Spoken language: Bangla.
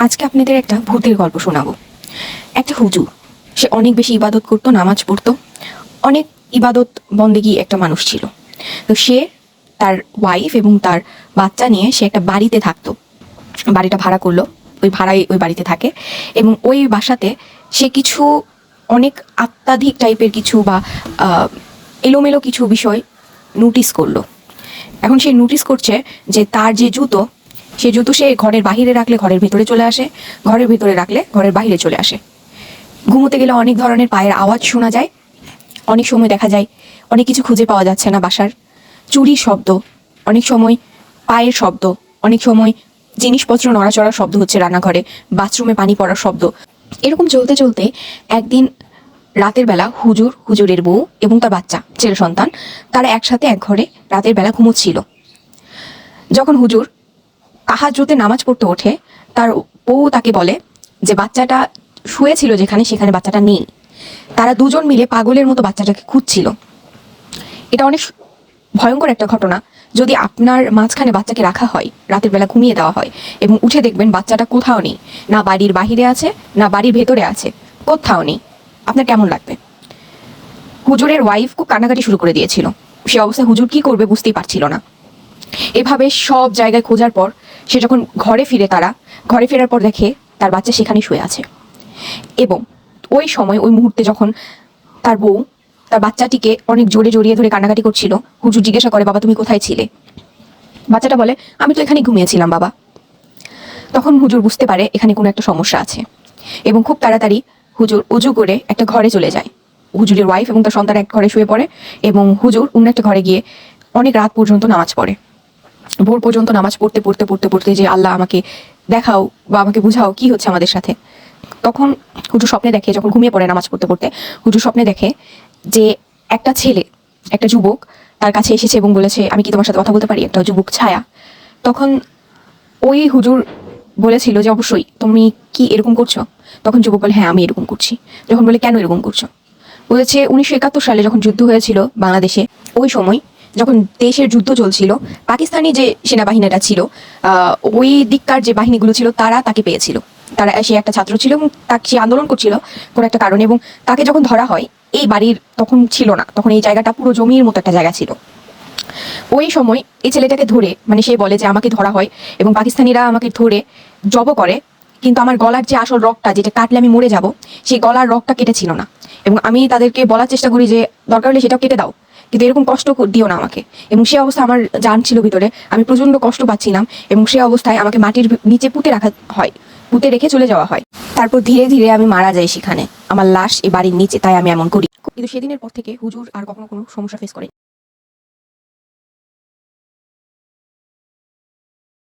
আজকে আপনাদের একটা ভূতের গল্প শোনাবো। একটা হুজুর, সে অনেক বেশি ইবাদত করতো, নামাজ পড়তো, অনেক ইবাদত বন্দেগী একটা মানুষ ছিল। তো সে তার ওয়াইফ এবং তার বাচ্চা নিয়ে সে একটা বাড়িতে থাকতো। বাড়িটা ভাড়া করলো, ওই ভাড়ায় ওই বাড়িতে থাকে এবং ওই বাসাতে সে কিছু অনেক আত্মাধিক টাইপের কিছু বা এলোমেলো কিছু বিষয় নোটিস করলো। এখন সে নোটিস করছে যে তার যে জুতো, সে জুতো সে ঘরের বাহিরে রাখলে ঘরের ভেতরে চলে আসে, ঘরের ভেতরে রাখলে ঘরের বাইরে চলে আসে। ঘুমোতে গেলে অনেক ধরনের পায়ের আওয়াজ শোনা যায়। অনেক সময় দেখা যায় অনেক কিছু খুঁজে পাওয়া যাচ্ছে না বাসার। চুরির শব্দ, অনেক সময় পায়ের শব্দ, অনেক সময় জিনিসপত্র নড়াচড়ার শব্দ হচ্ছে রান্নাঘরে, বাথরুমে পানি পড়ার শব্দ। এরকম চলতে চলতে একদিন রাতের বেলা হুজুর, হুজুরের বউ এবং তার বাচ্চা, ছেলে সন্তান, তারা একসাথে এক ঘরে রাতের বেলা ঘুমোচ্ছিল। যখন হুজুর তাহাজ্জুদে নামাজ পড়তে ওঠে, তার বউ তাকে বলে যে বাচ্চাটা শুয়েছিল যেখানে, সেখানে বাচ্চাটা নেই। তারা দুজন মিলে পাগলের মতো বাচ্চাটাকে খুঁজছিল। এটা অনেক ভয়ঙ্কর একটা ঘটনা। যদি আপনার মাঝখানে বাচ্চাকে রাখা হয়, রাতের বেলা ঘুমিয়ে দেওয়া হয় এবং উঠে দেখবেন বাচ্চাটা কোথাও নেই, না বাড়ির বাহিরে আছে না বাড়ির ভেতরে আছে, কোথাও নেই, আপনার কেমন লাগবে? হুজুরের ওয়াইফ খুব কান্নাকাটি শুরু করে দিয়েছিল। সে অবস্থায় হুজুর কি করবে বুঝতেই পারছিল না। এভাবে সব জায়গায় খোঁজার পর সে যখন ঘরে ফেরার পর দেখে তার বাচ্চা সেখানে শুয়ে আছে। এবং ওই সময়, ওই মুহূর্তে যখন তার বউ তার বাচ্চাটিকে অনেক জোরে জড়িয়ে ধরে কান্নাকাটি করছিল, হুজুর জিজ্ঞাসা করে, বাবা তুমি কোথায় ছিলে? বাচ্চাটা বলে, আমি তো এখানে ঘুমিয়েছিলাম বাবা। তখন হুজুর বুঝতে পারে এখানে কোনো একটা সমস্যা আছে এবং খুব তাড়াতাড়ি হুজুর উজু করে একটা ঘরে চলে যায়। হুজুরের ওয়াইফ এবং তার সন্তান এক ঘরে শুয়ে পড়ে এবং হুজুর অন্য একটা ঘরে গিয়ে অনেক রাত পর্যন্ত নামাজ পড়ে। ভোর পর্যন্ত নামাজ পড়তে পড়তে পড়তে পড়তে যে আল্লাহ আমাকে দেখাও বা আমাকে বুঝাও কি হচ্ছে আমাদের সাথে। তখন হুজুর স্বপ্নে দেখে, যখন ঘুমিয়ে পড়ে নামাজ পড়তে পড়তে, হুজুর স্বপ্নে দেখে যে একটা ছেলে, একটা যুবক তার কাছে এসেছে এবং বলেছে, আমি কি তোমার সাথে কথা বলতে পারি? একটা যুবক ছায়া। তখন ওই হুজুর বলেছিল যে অবশ্যই, তুমি কি এরকম করছো? তখন যুবক বলে, হ্যাঁ আমি এরকম করছি। যখন বলে, কেন এরকম করছো? বলেছে 1971 সালে যখন যুদ্ধ হয়েছিল বাংলাদেশে, ওই সময় যখন দেশের যুদ্ধ চলছিল, পাকিস্তানি যে সেনাবাহিনীটা ছিল, ওই দিককার যে বাহিনীগুলো ছিল, তারা তাকে পেয়েছিল। তারা, সে একটা ছাত্র ছিল এবং তাকে, সে আন্দোলন করছিল কোনো একটা কারণে, এবং তাকে যখন ধরা হয়, এই বাড়ির তখন ছিল না, তখন এই জায়গাটা পুরো জমির মতো একটা জায়গা ছিল। ওই সময় এই ছেলেটাকে ধরে, মানে সে বলে যে আমাকে ধরা হয় এবং পাকিস্তানিরা আমাকে ধরে জব করে, কিন্তু আমার গলার যে আসল রগটা, যেটা কাটলে আমি মরে যাব, সেই গলার রগটা কেটেছিল না। এবং আমি তাদেরকে বলার চেষ্টা করি যে দরকার হলে সেটাও কেটে দাও, কিন্তু এরকম কষ্ট দিও না আমাকে। এবং সে অবস্থা, আমার জান ছিল ভিতরে, আমি প্রচণ্ড কষ্ট পাচ্ছিলাম এবং সে অবস্থায় আমাকে মাটির নিচে পুঁতে রাখা হয়, পুঁতে রেখে চলে যাওয়া হয়। তারপর ধীরে ধীরে আমি মারা যাই সেখানে, আমার লাশ এই বাড়ির নিচে, তাই আমি এমন করি। কিন্তু সেদিনের পর থেকে হুজুর আর কখনো কোনো সমস্যা ফেস করে।